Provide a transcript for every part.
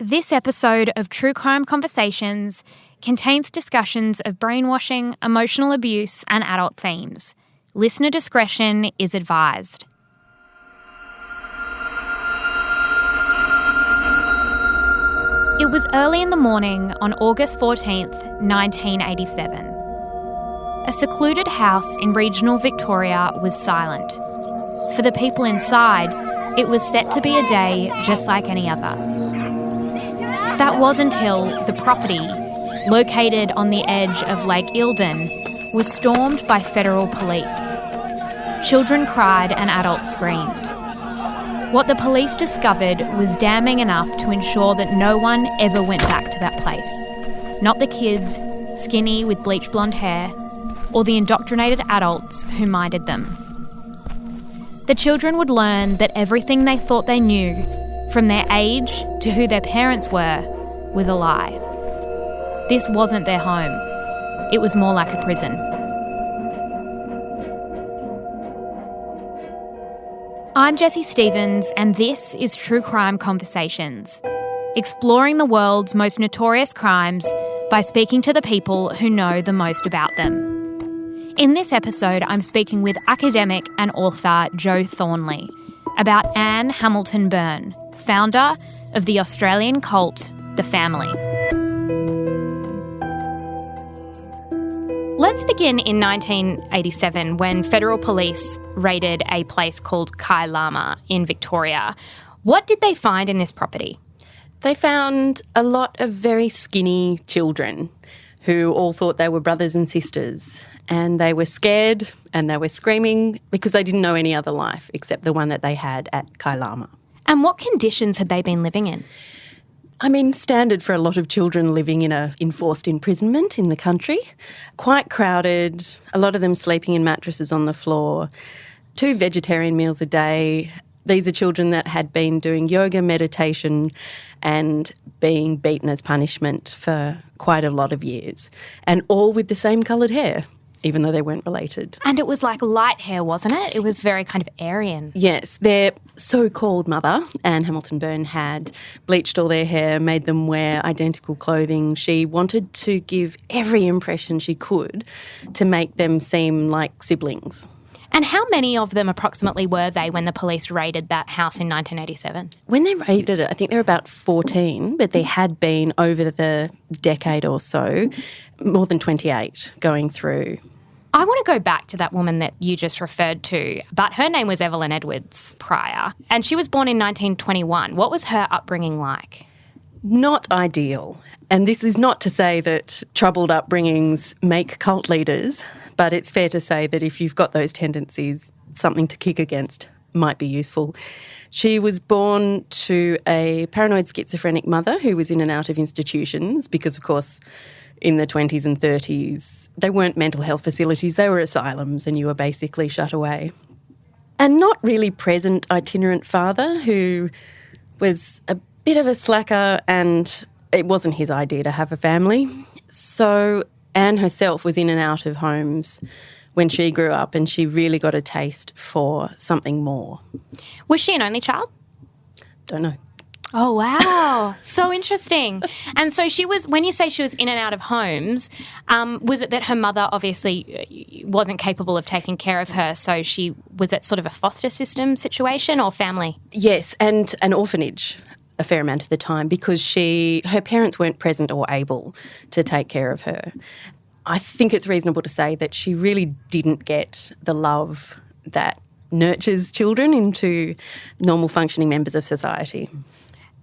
This episode of True Crime Conversations contains discussions of brainwashing, emotional abuse, and adult themes. Listener discretion is advised. It was early in the morning on August 14th, 1987. A secluded house in regional Victoria was silent. For the people inside, it was set to be a day just like any other. That was until the property, located on the edge of Lake Eildon, was stormed by federal police. Children cried and adults screamed. What the police discovered was damning enough to ensure that no one ever went back to that place. Not the kids, skinny with bleach blonde hair, or the indoctrinated adults who minded them. The children would learn that everything they thought they knew, from their age to who their parents were, was a lie. This wasn't their home. It was more like a prison. I'm Jessie Stephens, and this is True Crime Conversations, exploring the world's most notorious crimes by speaking to the people who know the most about them. In this episode, I'm speaking with academic and author Jo Thornely about Anne Hamilton-Byrne, founder of the Australian cult, The Family. Let's begin in 1987 when federal police raided a place called Kailama in Victoria. What did they find in this property? They found a lot of very skinny children who all thought they were brothers and sisters, and they were scared and they were screaming because they didn't know any other life except the one that they had at Kailama. And what conditions had they been living in? I mean, standard for a lot of children living in a enforced imprisonment in the country. Quite crowded, a lot of them sleeping in mattresses on the floor, 2 vegetarian meals a day. These are children that had been doing yoga, meditation and being beaten as punishment for quite a lot of years, and all with the same coloured hair, even though they weren't related. And it was like light hair, wasn't it? It was very kind of Aryan. Yes, their so-called mother, Anne Hamilton-Byrne, had bleached all their hair, made them wear identical clothing. She wanted to give every impression she could to make them seem like siblings. And how many of them approximately were they when the police raided that house in 1987? When they raided it, I think there were about 14, but there had been over the decade or so more than 28 going through. I want to go back to that woman that you just referred to, but her name was Evelyn Edwards Pryor, and she was born in 1921. What was her upbringing like? Not ideal. And this is not to say that troubled upbringings make cult leaders, but it's fair to say that if you've got those tendencies, something to kick against might be useful. She was born to a paranoid schizophrenic mother who was in and out of institutions because, of course, in the 20s and 30s, they weren't mental health facilities, they were asylums, and you were basically shut away. And not really present itinerant father who was a bit of a slacker, and it wasn't his idea to have a family. So Anne herself was in and out of homes when she grew up, and she really got a taste for something more. Was she an only child? Don't know. Oh, wow. So interesting. And so she was, when you say she was in and out of homes, was it that her mother obviously wasn't capable of taking care of her, so she was at sort of a foster system situation or family? Yes, and an orphanage a fair amount of the time because her parents weren't present or able to take care of her. I think it's reasonable to say that she really didn't get the love that nurtures children into normal functioning members of society.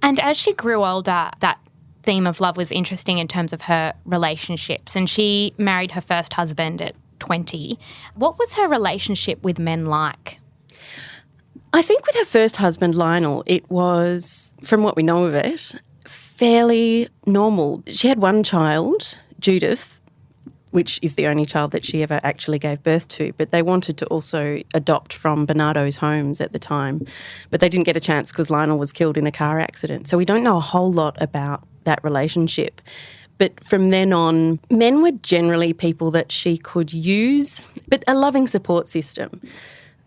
And as she grew older, that theme of love was interesting in terms of her relationships, and she married her first husband at 20. What was her relationship with men like? I think with her first husband, Lionel, it was, from what we know of it, fairly normal. She had one child, Judith, which is the only child that she ever actually gave birth to, but they wanted to also adopt from Bernardo's homes at the time, but they didn't get a chance because Lionel was killed in a car accident. So we don't know a whole lot about that relationship. But from then on, men were generally people that she could use, but a loving support system.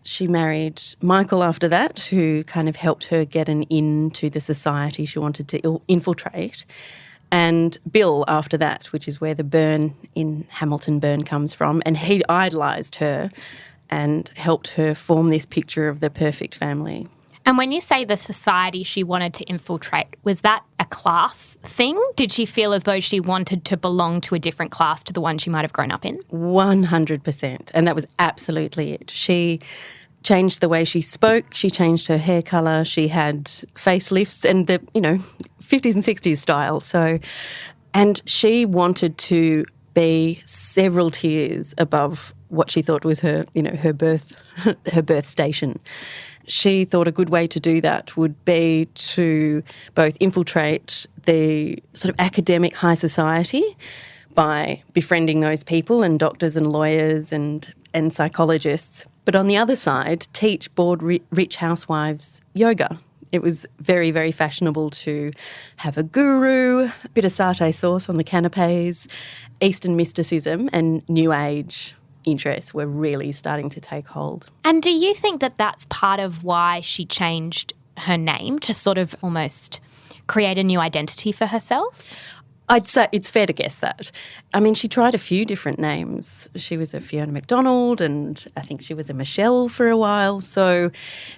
She married Michael after that, who kind of helped her get an in to the society she wanted to infiltrate. And Bill after that, which is where the Byrne in Hamilton-Byrne comes from. And he idolised her and helped her form this picture of the perfect family. And when you say the society she wanted to infiltrate, was that a class thing? Did she feel as though she wanted to belong to a different class to the one she might have grown up in? 100%. And that was absolutely it. She changed the way she spoke. She changed her hair colour. She had facelifts and the, 50s and 60s style. And she wanted to be several tiers above what she thought was her, her birth station. She thought a good way to do that would be to both infiltrate the sort of academic high society by befriending those people and doctors and lawyers and psychologists, but on the other side, teach bored rich housewives yoga. It was very, very fashionable to have a guru, a bit of satay sauce on the canapes. Eastern mysticism and New Age interests were really starting to take hold. And do you think that that's part of why she changed her name to sort of almost create a new identity for herself? I'd say it's fair to guess that. I mean, she tried a few different names. She was a Fiona MacDonald and I think she was a Michelle for a while. So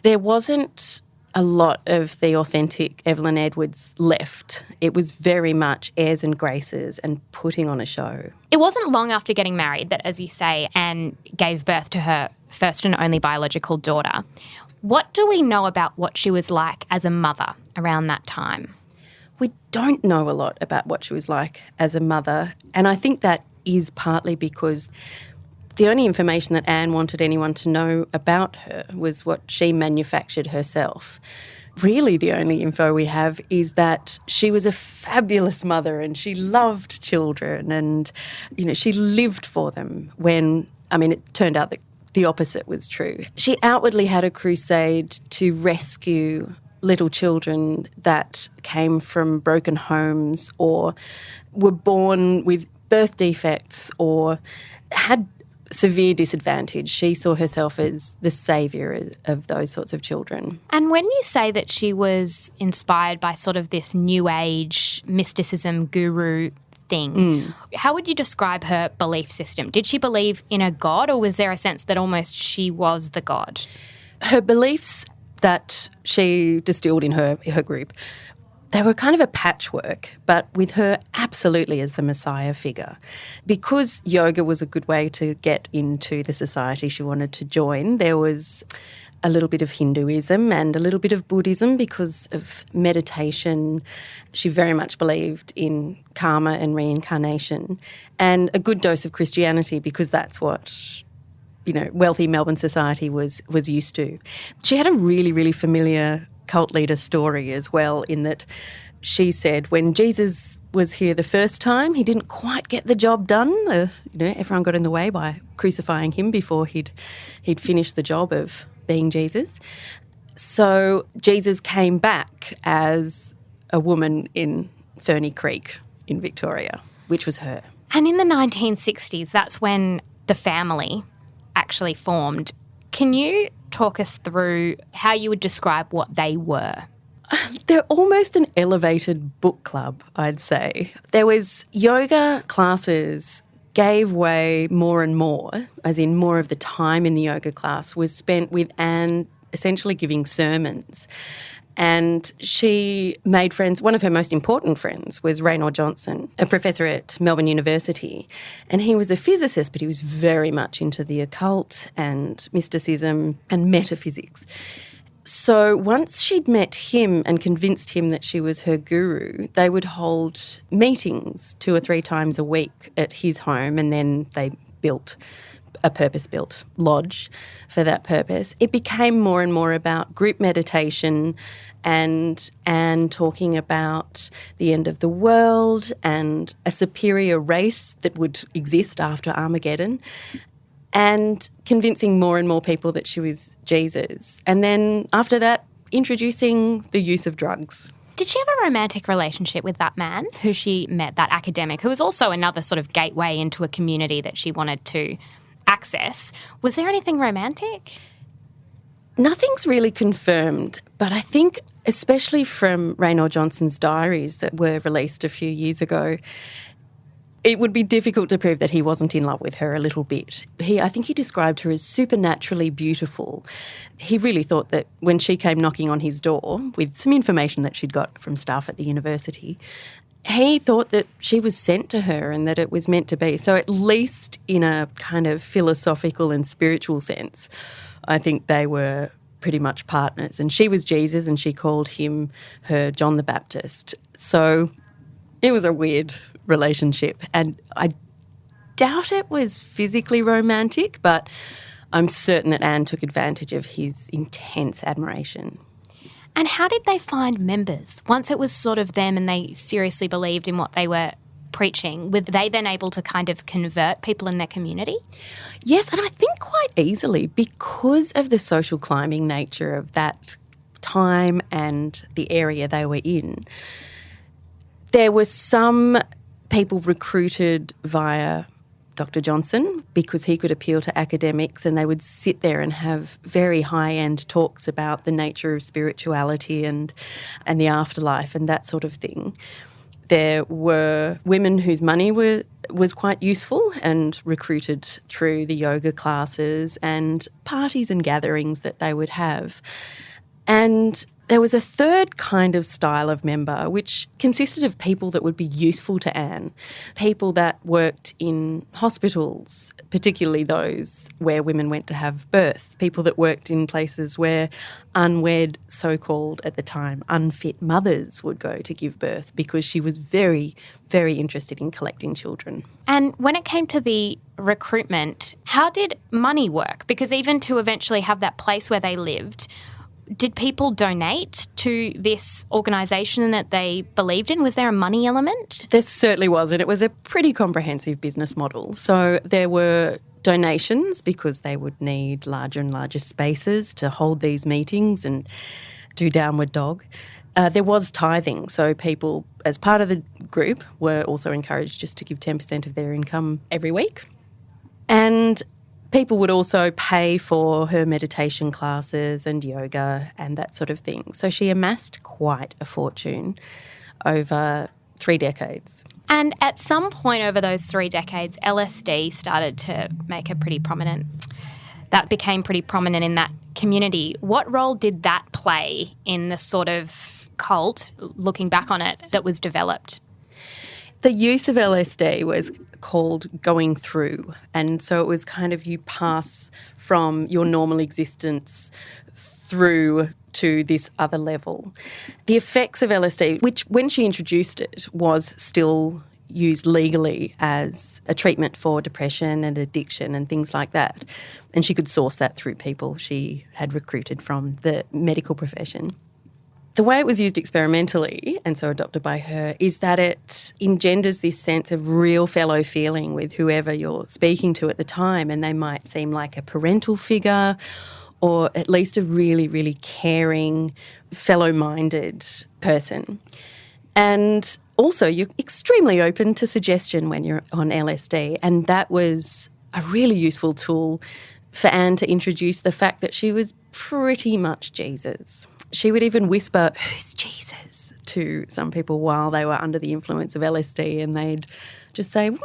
there wasn't a lot of the authentic Evelyn Edwards left. It was very much airs and graces and putting on a show. It wasn't long after getting married that, as you say, Anne gave birth to her first and only biological daughter. What do we know about what she was like as a mother around that time? We don't know a lot about what she was like as a mother, and I think that is partly because the only information that Anne wanted anyone to know about her was what she manufactured herself. Really, the only info we have is that she was a fabulous mother and she loved children and, she lived for them when, it turned out that the opposite was true. She outwardly had a crusade to rescue little children that came from broken homes or were born with birth defects or had severe disadvantage. She saw herself as the saviour of those sorts of children. And when you say that she was inspired by sort of this new age mysticism guru thing, how would you describe her belief system? Did she believe in a god or was there a sense that almost she was the god? Her beliefs that she distilled in her group, they were kind of a patchwork, but with her absolutely as the messiah figure. Because yoga was a good way to get into the society she wanted to join, there was a little bit of Hinduism and a little bit of Buddhism because of meditation. She very much believed in karma and reincarnation, and a good dose of Christianity because that's what wealthy Melbourne society was used to. She had a really, really familiar cult leader story as well, in that she said when Jesus was here the first time, he didn't quite get the job done. Everyone got in the way by crucifying him before he'd finished the job of being Jesus. So Jesus came back as a woman in Ferny Creek in Victoria, which was her. And in the 1960s, that's when the family actually formed. Can you talk us through how you would describe what they were? They're almost an elevated book club, I'd say. There was yoga classes gave way more and more, as in more of the time in the yoga class was spent with Anne essentially giving sermons. And she made friends. One of her most important friends was Raynor Johnson, a professor at Melbourne University. And he was a physicist, but he was very much into the occult and mysticism and metaphysics. So once she'd met him and convinced him that she was her guru, they would hold meetings 2 or 3 times a week at his home, and then they built a purpose-built lodge for that purpose. It became more and more about group meditation and talking about the end of the world and a superior race that would exist after Armageddon, and convincing more and more people that she was Jesus. And then after that, introducing the use of drugs. Did she have a romantic relationship with that man who she met, that academic, who was also another sort of gateway into a community that she wanted to access? Was there anything romantic? Nothing's really confirmed, but I think especially from Raynor Johnson's diaries that were released a few years ago, it would be difficult to prove that he wasn't in love with her a little bit. I think he described her as supernaturally beautiful. He really thought that when she came knocking on his door with some information that she'd got from staff at the university, he thought that she was sent to her and that it was meant to be. So at least in a kind of philosophical and spiritual sense, I think they were pretty much partners. And she was Jesus and she called him her John the Baptist. So it was a weird relationship. And I doubt it was physically romantic, but I'm certain that Anne took advantage of his intense admiration. And how did they find members? Once it was sort of them and they seriously believed in what they were preaching, were they then able to kind of convert people in their community? Yes, and I think quite easily because of the social climbing nature of that time and the area they were in. There were some people recruited via Dr. Johnson because he could appeal to academics, and they would sit there and have very high-end talks about the nature of spirituality and the afterlife and that sort of thing. There were women whose money was quite useful and recruited through the yoga classes and parties and gatherings that they would have. And there was a third kind of style of member which consisted of people that would be useful to Anne, people that worked in hospitals, particularly those where women went to have birth, people that worked in places where unwed, so-called at the time, unfit mothers would go to give birth because she was very, very interested in collecting children. And when it came to the recruitment, how did money work? Because even to eventually have that place where they lived, did people donate to this organisation that they believed in? Was there a money element? There certainly was, and it was a pretty comprehensive business model. So there were donations because they would need larger and larger spaces to hold these meetings and do downward dog. There was tithing, so people, as part of the group, were also encouraged just to give 10% of their income every week. And people would also pay for her meditation classes and yoga and that sort of thing. So she amassed quite a fortune over 3 decades. And at some point over those 3 decades, LSD started to make a pretty prominent, that became pretty prominent in that community. What role did that play in the sort of cult, looking back on it, that was developed? The use of LSD was called going through, and so it was kind of you pass from your normal existence through to this other level. The effects of LSD, which when she introduced it was still used legally as a treatment for depression and addiction and things like that, and she could source that through people she had recruited from the medical profession. The way it was used experimentally, and so adopted by her, is that it engenders this sense of real fellow feeling with whoever you're speaking to at the time, and they might seem like a parental figure or at least a really, really caring, fellow-minded person. And also you're extremely open to suggestion when you're on LSD, and that was a really useful tool for Anne to introduce the fact that she was pretty much Jesus. She would even whisper, "Who's Jesus?" to some people while they were under the influence of LSD, and they'd just say, "Well,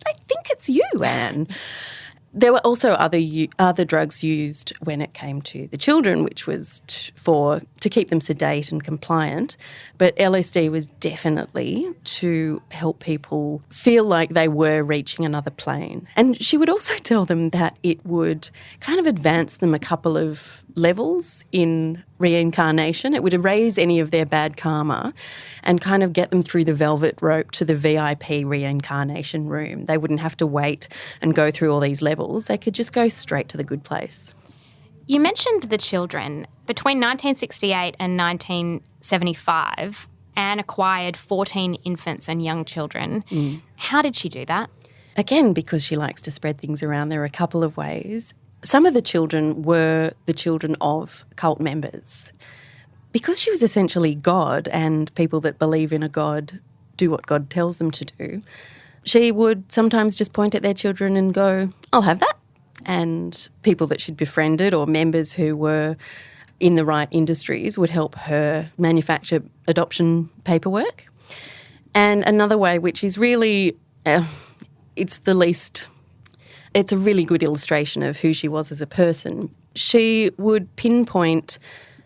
I think it's you, Anne." There were also other drugs used when it came to the children, which was to keep them sedate and compliant. But LSD was definitely to help people feel like they were reaching another plane. And she would also tell them that it would kind of advance them a couple of levels in reincarnation. It would erase any of their bad karma and kind of get them through the velvet rope to the VIP reincarnation room. They wouldn't have to wait and go through all these levels. They could just go straight to the good place. You mentioned the children. Between 1968 and 1975, Anne acquired 14 infants and young children. How did she do that? Again, because she likes to spread things around, there are a couple of ways. Some of the children were the children of cult members. Because she was essentially God, and people that believe in a God do what God tells them to do, she would sometimes just point at their children and go, "I'll have that," and people that she'd befriended or members who were in the right industries would help her manufacture adoption paperwork. And another way, which is really, it's a really good illustration of who she was as a person. She would pinpoint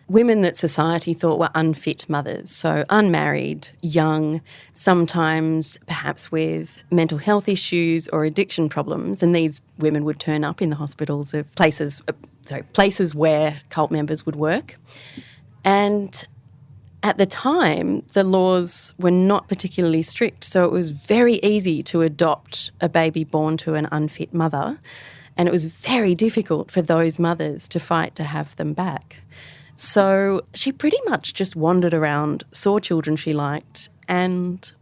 women that society thought were unfit mothers, so unmarried, young, sometimes perhaps with mental health issues or addiction problems, and these women would turn up in the hospitals of places where cult members would work. And at the time, the laws were not particularly strict, so it was very easy to adopt a baby born to an unfit mother, and it was very difficult for those mothers to fight to have them back. So she pretty much just wandered around, saw children she liked and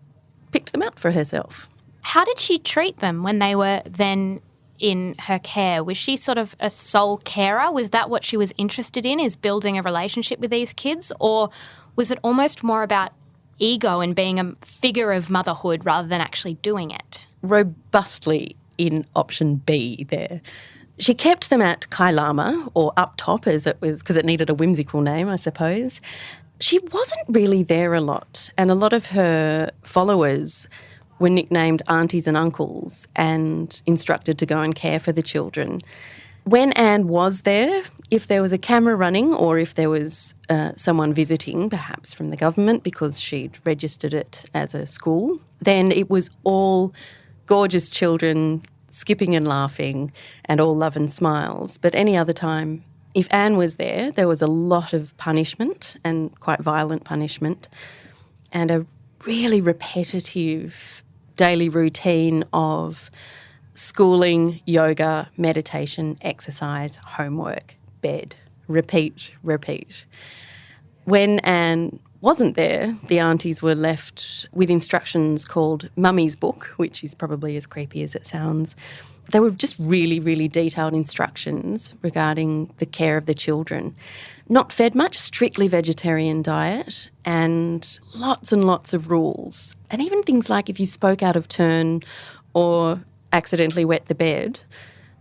picked them out for herself. How did she treat them when they were then in her care? Was she sort of a sole carer? Was that what she was interested in, is building a relationship with these kids? Or was it almost more about ego and being a figure of motherhood rather than actually doing it? Robustly in option B there. She kept them at Kailama, or Up Top as it was, because it needed a whimsical name, I suppose. She wasn't really there a lot, and a lot of her followers were nicknamed aunties and uncles and instructed to go and care for the children. When Anne was there, if there was a camera running or if there was someone visiting, perhaps from the government because she'd registered it as a school, then it was all gorgeous children skipping and laughing and all love and smiles. But any other time, if Anne was there, there was a lot of punishment and quite violent punishment and a really repetitive daily routine of schooling, yoga, meditation, exercise, homework, bed, repeat. When Anne wasn't there, the aunties were left with instructions called Mummy's Book, which is probably as creepy as it sounds. They were just really, really detailed instructions regarding the care of the children. Not fed much, strictly vegetarian diet, and lots of rules. And even things like if you spoke out of turn or accidentally wet the bed,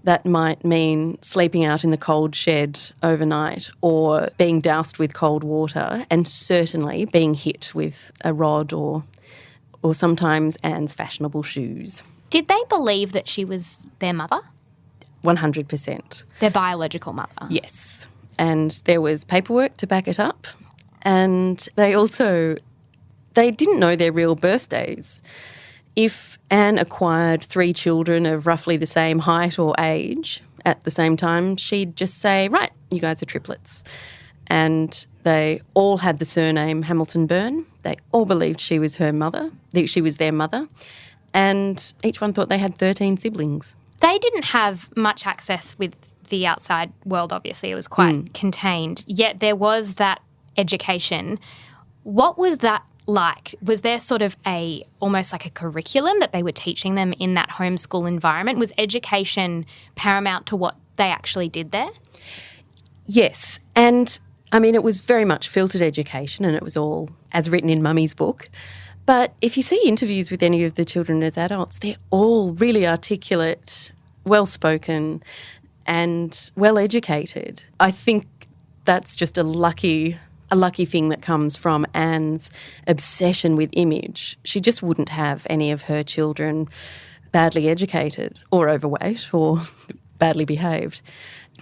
that might mean sleeping out in the cold shed overnight or being doused with cold water, and certainly being hit with a rod or sometimes Anne's fashionable shoes. Did they believe that she was their mother? 100%. Their biological mother? Yes. And there was paperwork to back it up. And they didn't know their real birthdays. If Anne acquired 3 children of roughly the same height or age at the same time, she'd just say, right, you guys are triplets. And they all had the surname Hamilton-Byrne. They all believed she was her mother, that she was their mother. And each one thought they had 13 siblings. They didn't have much access with the outside world, obviously. It was quite contained. Yet there was that education. What was that like? Was there sort of almost like a curriculum that they were teaching them in that homeschool environment? Was education paramount to what they actually did there? Yes. And, I mean, it was very much filtered education, and it was all as written in Mummy's Book. But if you see interviews with any of the children as adults, they're all really articulate, well-spoken and well-educated. I think that's just a lucky thing that comes from Anne's obsession with image. She just wouldn't have any of her children badly educated or overweight or badly behaved.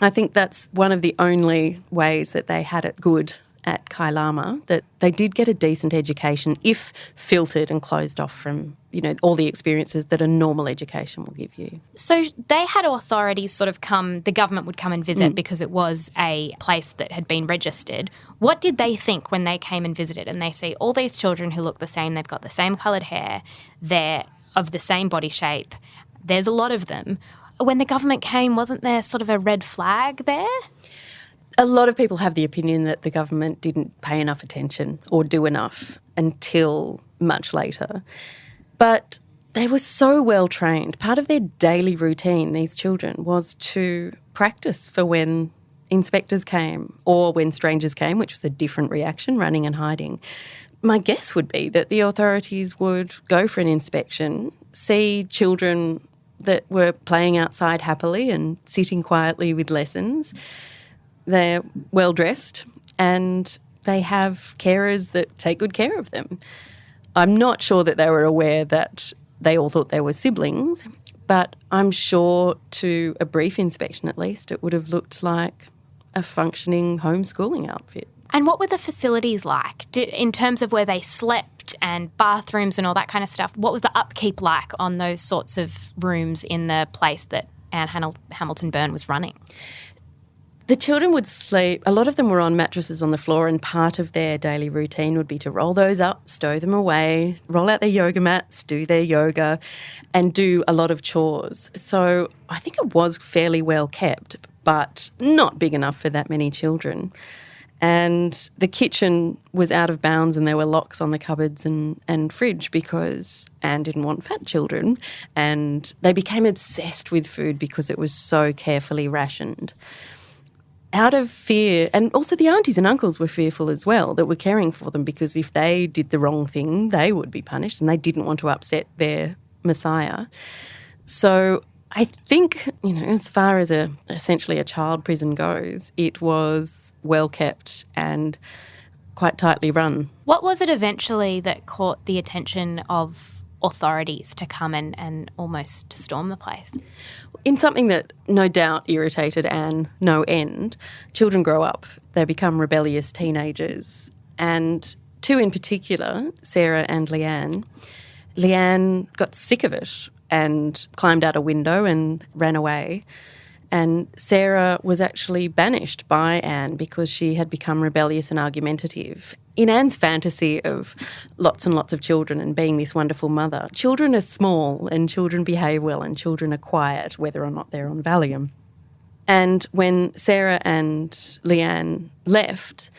I think that's one of the only ways that they had it good at Kailama, that they did get a decent education if filtered and closed off from, all the experiences that a normal education will give you. So they had authorities sort of the government would come and visit because it was a place that had been registered. What did they think when they came and visited and they see all these children who look the same, they've got the same coloured hair, they're of the same body shape, there's a lot of them. When the government came, wasn't there sort of a red flag there? A lot of people have the opinion that the government didn't pay enough attention or do enough until much later. But they were so well trained. Part of their daily routine, these children, was to practice for when inspectors came or when strangers came, which was a different reaction, running and hiding. My guess would be that the authorities would go for an inspection, see children that were playing outside happily and sitting quietly with lessons. They're well dressed and they have carers that take good care of them. I'm not sure that they were aware that they all thought they were siblings, but I'm sure to a brief inspection at least it would have looked like a functioning homeschooling outfit. And what were the facilities like in terms of where they slept and bathrooms and all that kind of stuff? What was the upkeep like on those sorts of rooms in the place that Anne Hamilton-Byrne was running? The children would sleep, a lot of them were on mattresses on the floor, and part of their daily routine would be to roll those up, stow them away, roll out their yoga mats, do their yoga and do a lot of chores. So I think it was fairly well kept, but not big enough for that many children. And the kitchen was out of bounds and there were locks on the cupboards and fridge because Anne didn't want fat children, and they became obsessed with food because it was so carefully rationed. Out of fear, and also the aunties and uncles were fearful as well that were caring for them, because if they did the wrong thing, they would be punished, and they didn't want to upset their messiah. So I think, as far as essentially a child prison goes, it was well kept and quite tightly run. What was it eventually that caught the attention of authorities to come and almost storm the place? In something that no doubt irritated Anne no end, children grow up, they become rebellious teenagers, and two in particular, Sarah and Leanne. Leanne got sick of it and climbed out a window and ran away. And Sarah was actually banished by Anne because she had become rebellious and argumentative. In Anne's fantasy of lots and lots of children and being this wonderful mother, children are small and children behave well and children are quiet, whether or not they're on Valium. And when Sarah and Leanne left,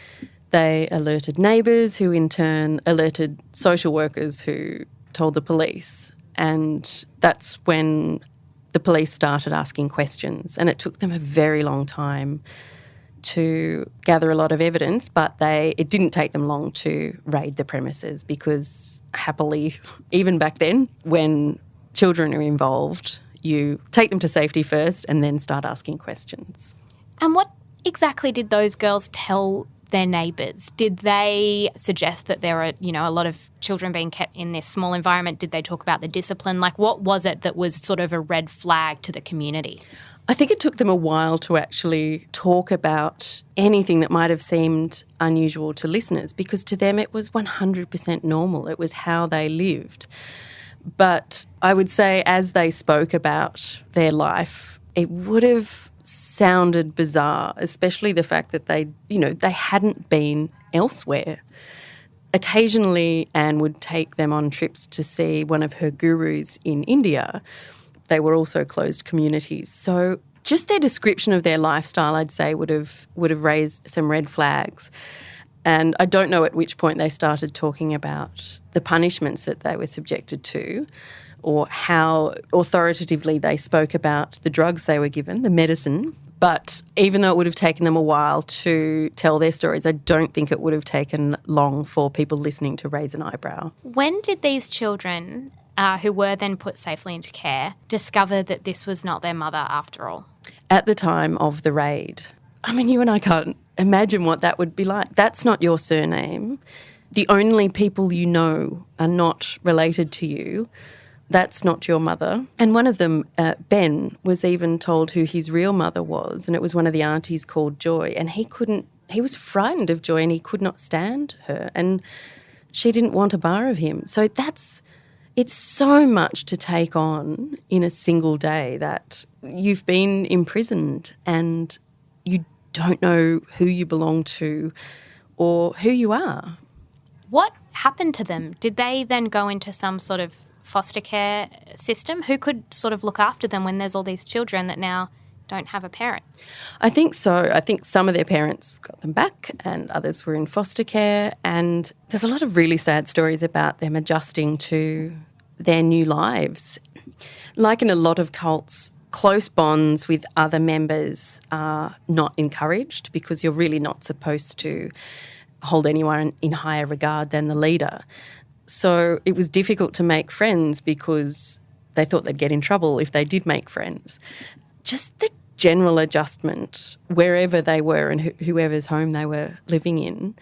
they alerted neighbours, who in turn alerted social workers who told the police. And that's when the police started asking questions, and it took them a very long time to gather a lot of evidence, but it didn't take them long to raid the premises, because happily, even back then, when children are involved, you take them to safety first and then start asking questions. And what exactly did those girls tell their neighbours? Did they suggest that there are, a lot of children being kept in this small environment? Did they talk about the discipline? Like, what was it that was sort of a red flag to the community? I think it took them a while to actually talk about anything that might have seemed unusual to listeners, because to them it was 100% normal. It was how they lived. But I would say as they spoke about their life, it would have sounded bizarre, especially the fact that they hadn't been elsewhere. Occasionally, Anne would take them on trips to see one of her gurus in India. They were also closed communities. So just their description of their lifestyle, I'd say, would have raised some red flags. And I don't know at which point they started talking about the punishments that they were subjected to, or how authoritatively they spoke about the drugs they were given, the medicine. But even though it would have taken them a while to tell their stories, I don't think it would have taken long for people listening to raise an eyebrow. When did these children, who were then put safely into care, discover that this was not their mother after all? At the time of the raid. I mean, you and I can't imagine what that would be like. That's not your surname. The only people you know are not related to you. That's not your mother. And one of them, Ben, was even told who his real mother was, and it was one of the aunties called Joy, and he was frightened of Joy and he could not stand her, and she didn't want a bar of him. So it's so much to take on in a single day, that you've been imprisoned and you don't know who you belong to or who you are. What happened to them? Did they then go into some sort of foster care system? Who could sort of look after them when there's all these children that now don't have a parent? I think so. I think some of their parents got them back and others were in foster care, and there's a lot of really sad stories about them adjusting to their new lives. Like in a lot of cults, close bonds with other members are not encouraged, because you're really not supposed to hold anyone in higher regard than the leader. So it was difficult to make friends because they thought they'd get in trouble if they did make friends. Just the general adjustment wherever they were and whoever's home they were living in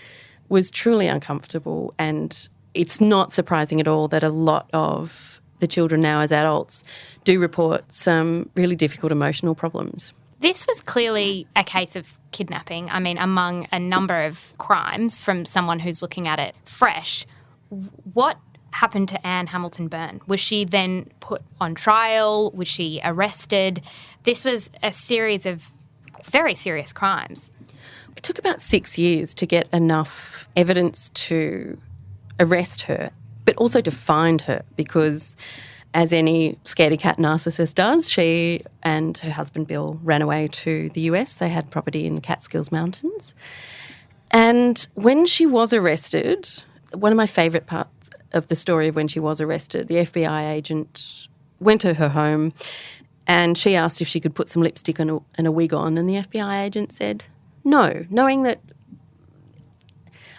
was truly uncomfortable, and it's not surprising at all that a lot of the children now as adults do report some really difficult emotional problems. This was clearly a case of kidnapping. I mean, among a number of crimes from someone who's looking at it fresh. What happened to Anne Hamilton-Byrne? Was she then put on trial? Was she arrested? This was a series of very serious crimes. It took about 6 years to get enough evidence to arrest her, but also to find her, because as any scaredy cat narcissist does, she and her husband Bill ran away to the US. They had property in the Catskills Mountains. And when she was arrested, one of my favourite parts of the story of when she was arrested, the FBI agent went to her home and she asked if she could put some lipstick and a wig on, and the FBI agent said no, knowing that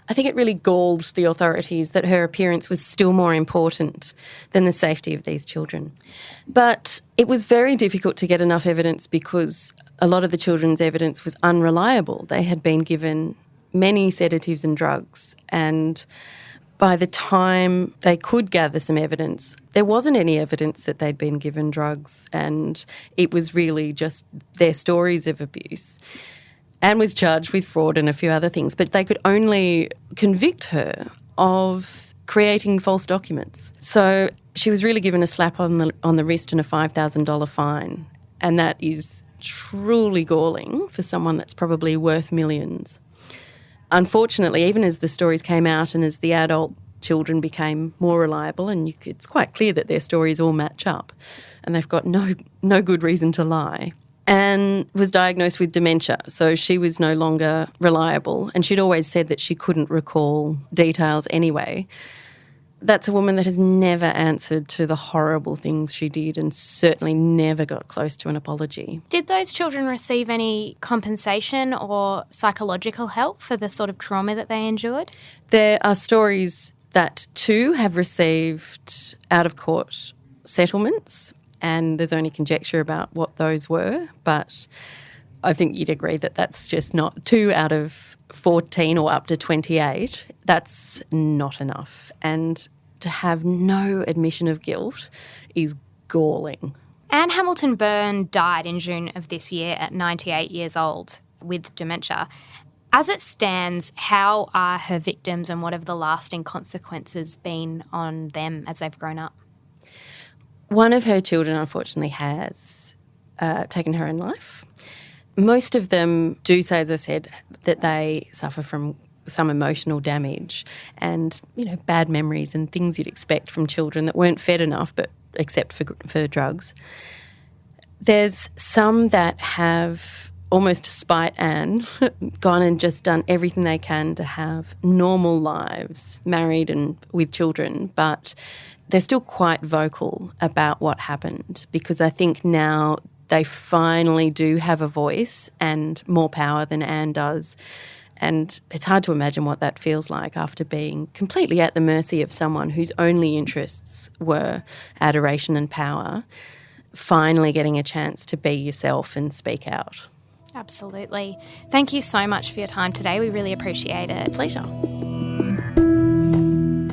I think it really galled the authorities that her appearance was still more important than the safety of these children. But it was very difficult to get enough evidence because a lot of the children's evidence was unreliable. They had been given many sedatives and drugs, and by the time they could gather some evidence, there wasn't any evidence that they'd been given drugs, and it was really just their stories of abuse. Anne was charged with fraud and a few other things, but they could only convict her of creating false documents. So she was really given a slap on the wrist and a $5,000 fine, and that is truly galling for someone that's probably worth millions. Unfortunately, even as the stories came out and as the adult children became more reliable, and it's quite clear that their stories all match up and they've got no good reason to lie, Anne was diagnosed with dementia, so she was no longer reliable, and she'd always said that she couldn't recall details anyway. That's a woman that has never answered to the horrible things she did and certainly never got close to an apology. Did those children receive any compensation or psychological help for the sort of trauma that they endured? There are stories that two have received out-of-court settlements, and there's only conjecture about what those were, but I think you'd agree that that's just not 2 out of 14 or up to 28. That's not enough. And to have no admission of guilt is galling. Anne Hamilton-Byrne died in June of this year at 98 years old with dementia. As it stands, how are her victims and what have the lasting consequences been on them as they've grown up? One of her children, unfortunately, has taken her own life. Most of them do say, as I said, that they suffer from some emotional damage and, bad memories and things you'd expect from children that weren't fed enough, but except for drugs. There's some that have, almost to spite Anne, gone and just done everything they can to have normal lives, married and with children, but they're still quite vocal about what happened, because I think now they finally do have a voice and more power than Anne does. And it's hard to imagine what that feels like after being completely at the mercy of someone whose only interests were adoration and power, finally getting a chance to be yourself and speak out. Absolutely. Thank you so much for your time today. We really appreciate it. Pleasure.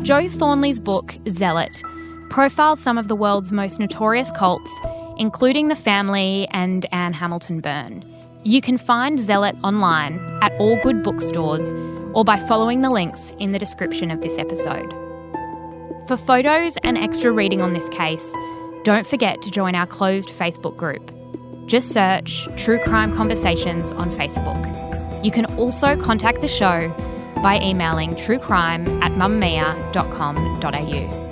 Jo Thornely's book, Zealot, profiles some of the world's most notorious cults, including the family and Anne Hamilton-Byrne. You can find Zealot online at all good bookstores or by following the links in the description of this episode. For photos and extra reading on this case, don't forget to join our closed Facebook group. Just search True Crime Conversations on Facebook. You can also contact the show by emailing truecrime@mamamia.com.au.